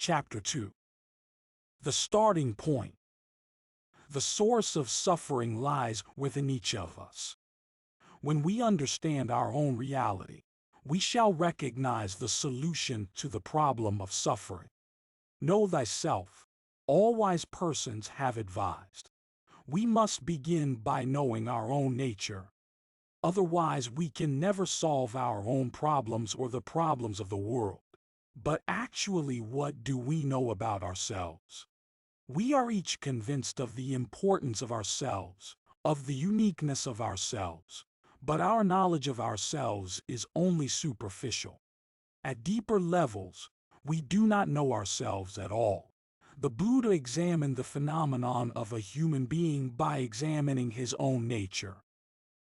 Chapter 2. The starting point. The source of suffering lies within each of us. When we understand our own reality, we shall recognize the solution to the problem of suffering. Know thyself, all wise persons have advised. We must begin by knowing our own nature. Otherwise, we can never solve our own problems or the problems of the world. But actually, what do we know about ourselves? We are each convinced of the importance of ourselves, of the uniqueness of ourselves, but our knowledge of ourselves is only superficial. At deeper levels, we do not know ourselves at all. The Buddha examined the phenomenon of a human being by examining his own nature.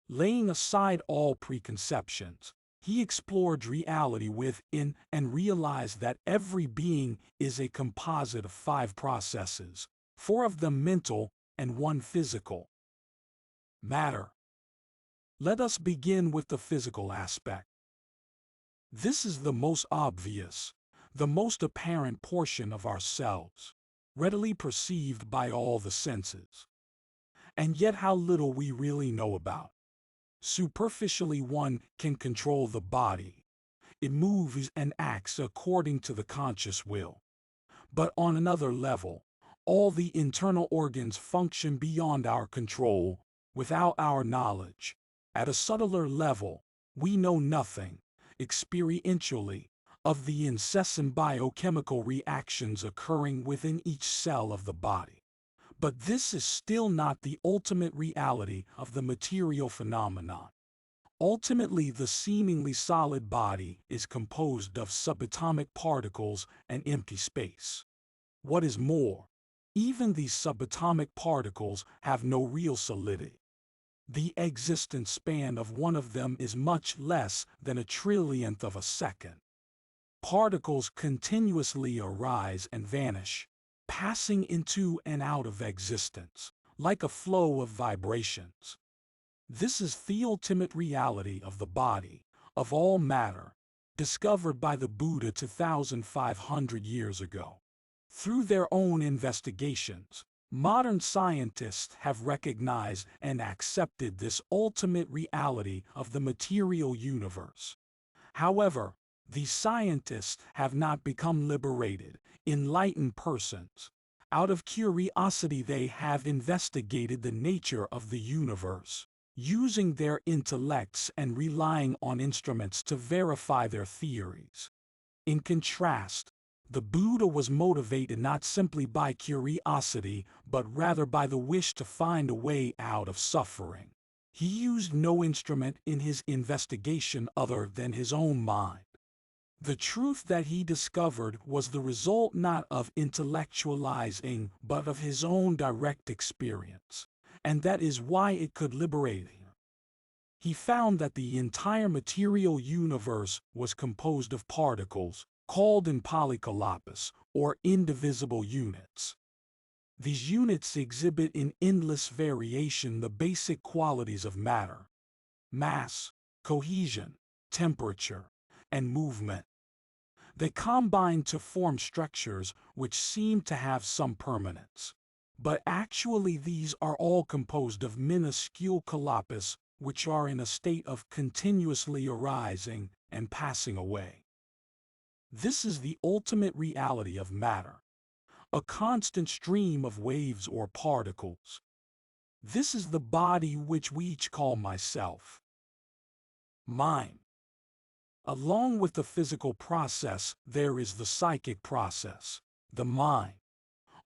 Laying aside all preconceptions, he explored reality within and realized that every being is a composite of 5 processes, 4 of them mental and 1 physical. Matter. Let us begin with the physical aspect. This is the most obvious, the most apparent portion of ourselves, readily perceived by all the senses. And yet how little we really know about. Superficially, one can control the body. It moves and acts according to the conscious will. But on another level, all the internal organs function beyond our control, without our knowledge. At a subtler level, we know nothing, experientially, of the incessant biochemical reactions occurring within each cell of the body. But this is still not the ultimate reality of the material phenomenon. Ultimately, the seemingly solid body is composed of subatomic particles and empty space. What is more, even these subatomic particles have no real solidity. The existence span of one of them is much less than a trillionth of a second. Particles continuously arise and vanish, passing into and out of existence, like a flow of vibrations. This is the ultimate reality of the body, of all matter, discovered by the Buddha 2,500 years ago. Through their own investigations, modern scientists have recognized and accepted this ultimate reality of the material universe. However, these scientists have not become liberated, enlightened persons. Out of curiosity, they have investigated the nature of the universe, using their intellects and relying on instruments to verify their theories. In contrast, the Buddha was motivated not simply by curiosity, but rather by the wish to find a way out of suffering. He used no instrument in his investigation other than his own mind. The truth that he discovered was the result not of intellectualizing, but of his own direct experience, and that is why it could liberate him. He found that the entire material universe was composed of particles, called in polykalpas, or indivisible units. These units exhibit in endless variation the basic qualities of matter: mass, cohesion, temperature, and movement. They combine to form structures which seem to have some permanence. But actually, these are all composed of minuscule kalapas which are in a state of continuously arising and passing away. This is the ultimate reality of matter, a constant stream of waves or particles. This is the body which we each call myself. Mine. Along with the physical process, there is the psychic process, the mind.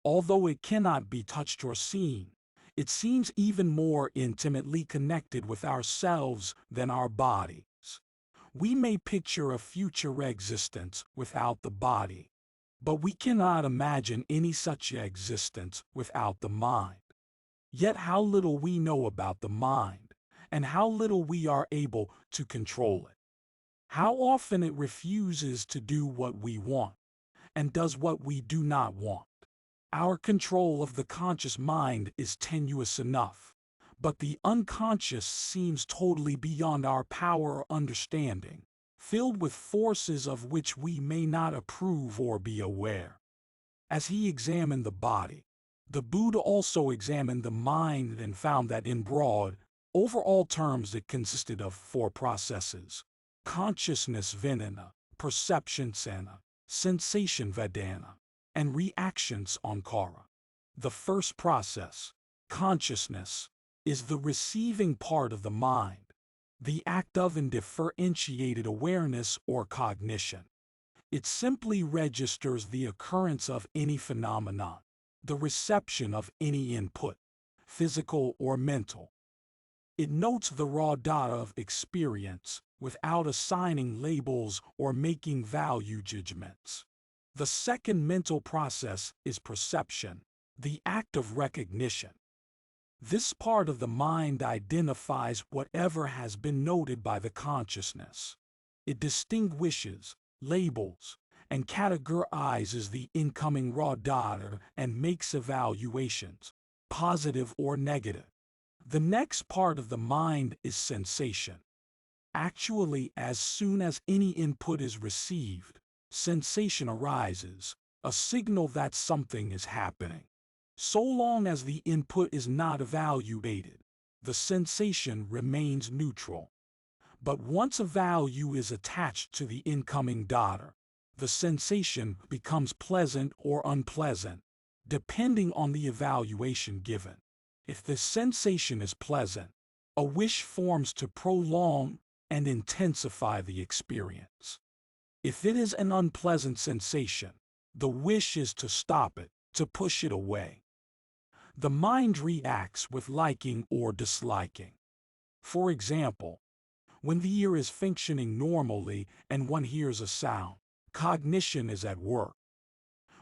Although it cannot be touched or seen, it seems even more intimately connected with ourselves than our bodies. We may picture a future existence without the body, but we cannot imagine any such existence without the mind. Yet how little we know about the mind, and how little we are able to control it. How often it refuses to do what we want, and does what we do not want. Our control of the conscious mind is tenuous enough, but the unconscious seems totally beyond our power or understanding, filled with forces of which we may not approve or be aware. As he examined the body, the Buddha also examined the mind and found that in broad, overall terms it consisted of four processes: consciousness Vijnana, perception Sana, sensation Vedana, and reactions Ankara. The first process, consciousness, is the receiving part of the mind, the act of undifferentiated awareness or cognition. It simply registers the occurrence of any phenomenon, the reception of any input, physical or mental. It notes the raw data of experience without assigning labels or making value judgments. The second mental process is perception, the act of recognition. This part of the mind identifies whatever has been noted by the consciousness. It distinguishes, labels, and categorizes the incoming raw data and makes evaluations, positive or negative. The next part of the mind is sensation. Actually, as soon as any input is received, sensation arises, a signal that something is happening. So long as the input is not evaluated, the sensation remains neutral. But once a value is attached to the incoming data, the sensation becomes pleasant or unpleasant, depending on the evaluation given. If the sensation is pleasant, a wish forms to prolong and intensify the experience. If it is an unpleasant sensation, the wish is to stop it, to push it away. The mind reacts with liking or disliking. For example, when the ear is functioning normally and one hears a sound, cognition is at work.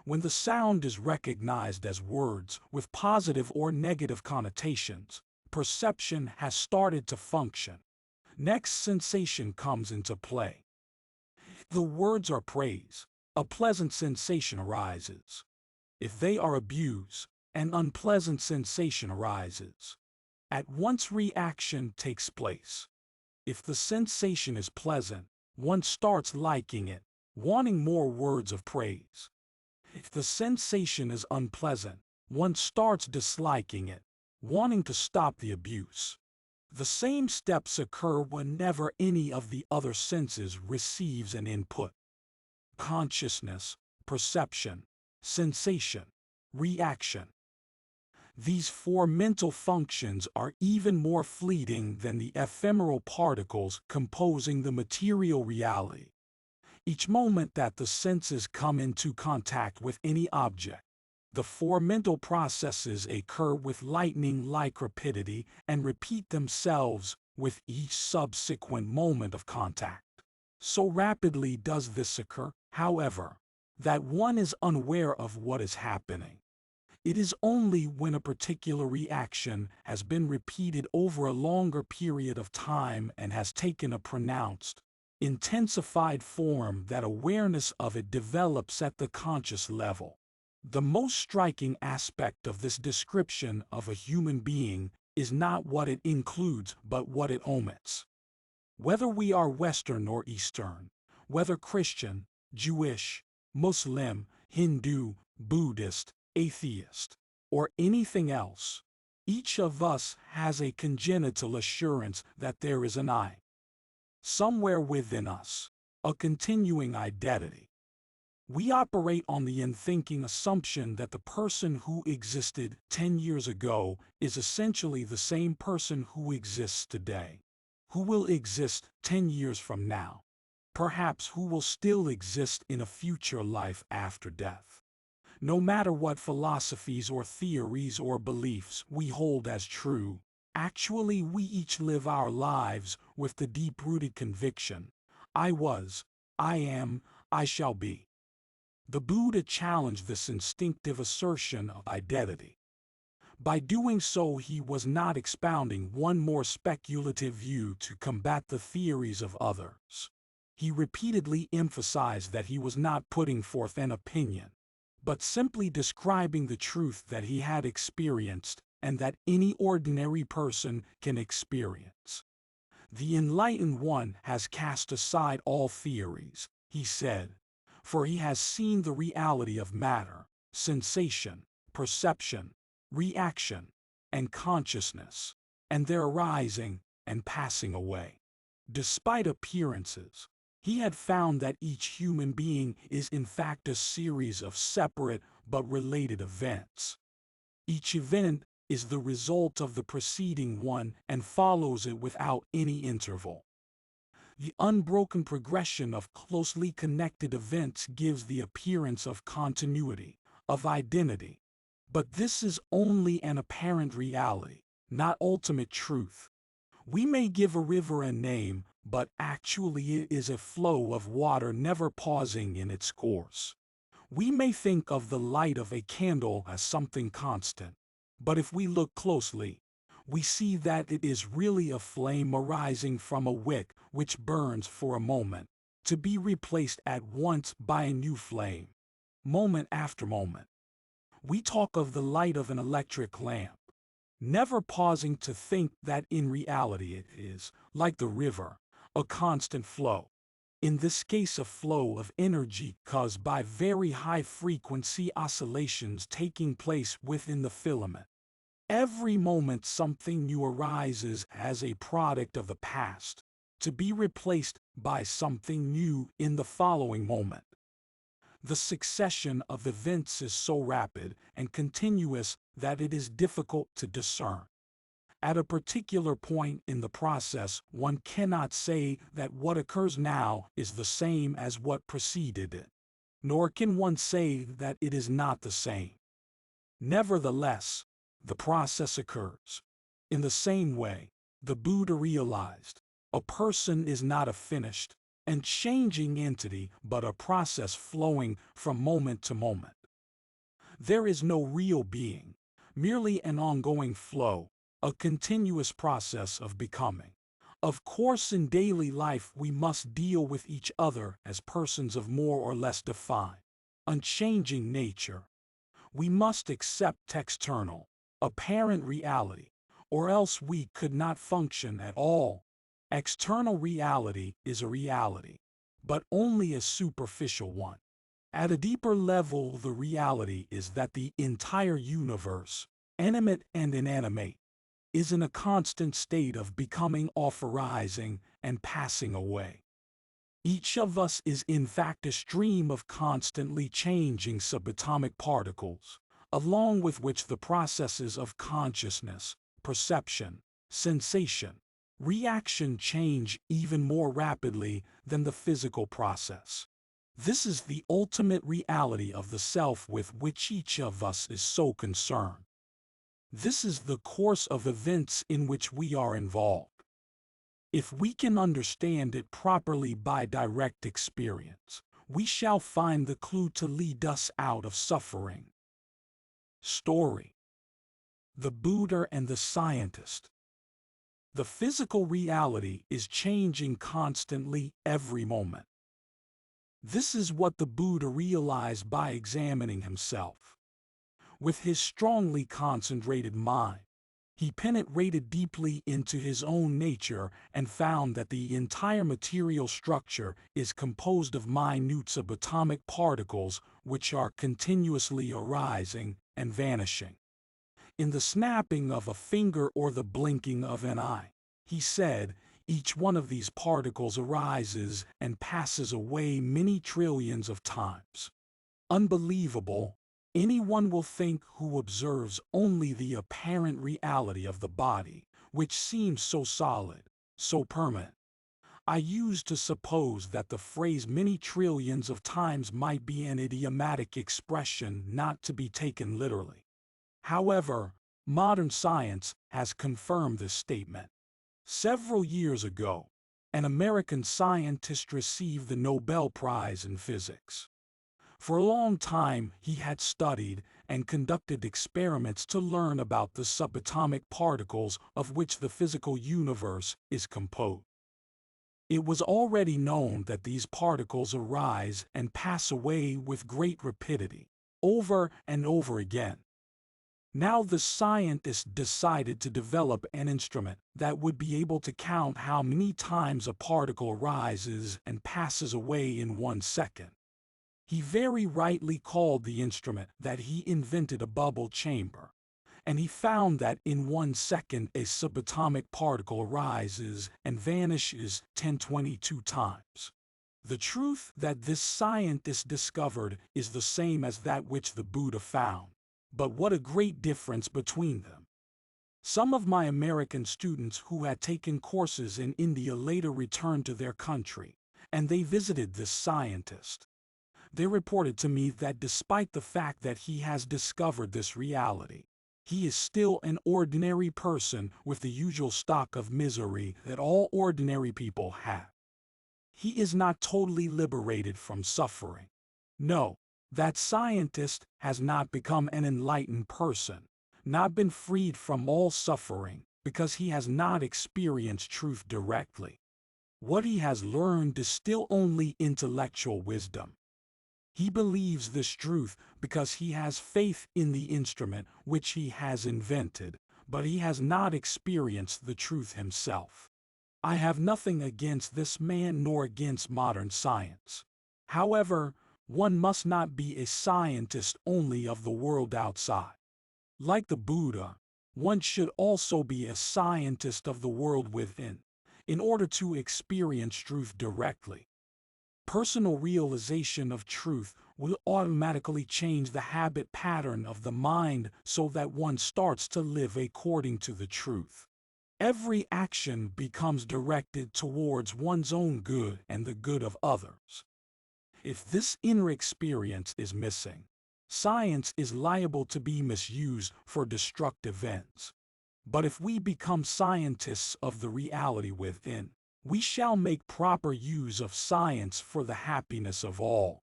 When the sound is recognized as words with positive or negative connotations, perception has started to function. Next, sensation comes into play. The words are praise, a pleasant sensation arises. If they are abuse, an unpleasant sensation arises. At once reaction takes place. If the sensation is pleasant, one starts liking it, wanting more words of praise. If the sensation is unpleasant, one starts disliking it, wanting to stop the abuse. The same steps occur whenever any of the other senses receives an input. Consciousness, perception, sensation, reaction. These four mental functions are even more fleeting than the ephemeral particles composing the material reality. Each moment that the senses come into contact with any object, the four mental processes occur with lightning-like rapidity and repeat themselves with each subsequent moment of contact. So rapidly does this occur, however, that one is unaware of what is happening. It is only when a particular reaction has been repeated over a longer period of time and has taken a pronounced, intensified form that awareness of it develops at the conscious level. The most striking aspect of this description of a human being is not what it includes but what it omits. Whether we are Western or Eastern, whether Christian, Jewish, Muslim, Hindu, Buddhist, atheist, or anything else, each of us has a congenital assurance that there is an I. Somewhere within us, a continuing identity. We operate on the unthinking assumption that the person who existed 10 years ago is essentially the same person who exists today, who will exist 10 years from now, perhaps who will still exist in a future life after death. No matter what philosophies or theories or beliefs we hold as true, actually we each live our lives with the deep-rooted conviction, I was, I am, I shall be. The Buddha challenged this instinctive assertion of identity. By doing so, he was not expounding one more speculative view to combat the theories of others. He repeatedly emphasized that he was not putting forth an opinion, but simply describing the truth that he had experienced and that any ordinary person can experience. The enlightened one has cast aside all theories, he said, for he has seen the reality of matter, sensation, perception, reaction, and consciousness, and their arising and passing away. Despite appearances, he had found that each human being is in fact a series of separate but related events. Each event is the result of the preceding one and follows it without any interval. The unbroken progression of closely connected events gives the appearance of continuity, of identity. But this is only an apparent reality, not ultimate truth. We may give a river a name, but actually it is a flow of water never pausing in its course. We may think of the light of a candle as something constant, but if we look closely, we see that it is really a flame arising from a wick which burns for a moment, to be replaced at once by a new flame, moment after moment. We talk of the light of an electric lamp, never pausing to think that in reality it is, like the river, a constant flow. In this case, a flow of energy caused by very high-frequency oscillations taking place within the filament. Every moment something new arises as a product of the past, to be replaced by something new in the following moment. The succession of events is so rapid and continuous that it is difficult to discern. At a particular point in the process, one cannot say that what occurs now is the same as what preceded it, nor can one say that it is not the same. Nevertheless, the process occurs. In the same way, the Buddha realized, a person is not a finished and changing entity but a process flowing from moment to moment. There is no real being, merely an ongoing flow, a continuous process of becoming. Of course, in daily life we must deal with each other as persons of more or less defined, unchanging nature. We must accept external, apparent reality, or else we could not function at all. External reality is a reality, but only a superficial one. At a deeper level, the reality is that the entire universe, animate and inanimate, is in a constant state of becoming, arising, and passing away. Each of us is in fact a stream of constantly changing subatomic particles, along with which the processes of consciousness, perception, sensation, reaction change even more rapidly than the physical process. This is the ultimate reality of the self with which each of us is so concerned. This is the course of events in which we are involved. If we can understand it properly by direct experience, we shall find the clue to lead us out of suffering. Story: The Buddha and the Scientist. The physical reality is changing constantly every moment. This is what the Buddha realized by examining himself. With his strongly concentrated mind, he penetrated deeply into his own nature and found that the entire material structure is composed of minute subatomic particles which are continuously arising and vanishing. In the snapping of a finger or the blinking of an eye, he said, each one of these particles arises and passes away many trillions of times. Unbelievable. Anyone will think who observes only the apparent reality of the body, which seems so solid, so permanent. I used to suppose that the phrase many trillions of times might be an idiomatic expression not to be taken literally. However, modern science has confirmed this statement. Several years ago, an American scientist received the Nobel Prize in Physics. For a long time, he had studied and conducted experiments to learn about the subatomic particles of which the physical universe is composed. It was already known that these particles arise and pass away with great rapidity, over and over again. Now the scientist decided to develop an instrument that would be able to count how many times a particle arises and passes away in 1 second. He very rightly called the instrument that he invented a bubble chamber, and he found that in 1 second a subatomic particle rises and vanishes 1022 times. The truth that this scientist discovered is the same as that which the Buddha found, but what a great difference between them. Some of my American students who had taken courses in India later returned to their country, and they visited this scientist. They reported to me that despite the fact that he has discovered this reality, he is still an ordinary person with the usual stock of misery that all ordinary people have. He is not totally liberated from suffering. No, that scientist has not become an enlightened person, not been freed from all suffering, because he has not experienced truth directly. What he has learned is still only intellectual wisdom. He believes this truth because he has faith in the instrument which he has invented, but he has not experienced the truth himself. I have nothing against this man nor against modern science. However, one must not be a scientist only of the world outside. Like the Buddha, one should also be a scientist of the world within, in order to experience truth directly. Personal realization of truth will automatically change the habit pattern of the mind so that one starts to live according to the truth. Every action becomes directed towards one's own good and the good of others. If this inner experience is missing, science is liable to be misused for destructive ends. But if we become scientists of the reality within, we shall make proper use of science for the happiness of all.